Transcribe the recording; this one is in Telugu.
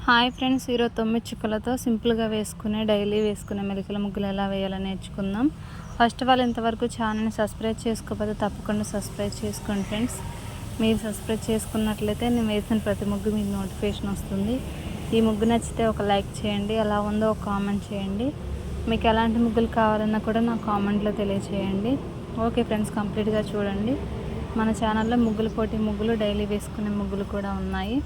హాయ్ ఫ్రెండ్స్, ఈరోజు 9 చుక్కలతో సింపుల్గా డైలీ వేసుకునే మెలికల ముగ్గులు ఎలా వేయాలో నేర్చుకుందాం. ఫస్ట్ ఆఫ్ ఆల్ ఇంతవరకు ఛానల్ని సబ్స్క్రైబ్ చేసుకోకపోతే తప్పకుండా సబ్స్క్రైబ్ చేసుకోండి ఫ్రెండ్స్. మీరు సబ్స్క్రైబ్ చేసుకున్నట్లయితే నేను వేసిన ప్రతి ముగ్గు మీకు నోటిఫికేషన్ వస్తుంది. ఈ ముగ్గు నచ్చితే ఒక లైక్ చేయండి, ఎలా ఉందో ఒక కామెంట్ చేయండి. మీకు ఎలాంటి ముగ్గులు కావాలన్నా కూడా నాకు కామెంట్లో తెలియచేయండి. ఓకే ఫ్రెండ్స్, కంప్లీట్గా చూడండి. మన ఛానల్లో ముగ్గుల పోటీ ముగ్గులు, డైలీ వేసుకునే ముగ్గులు కూడా ఉన్నాయి.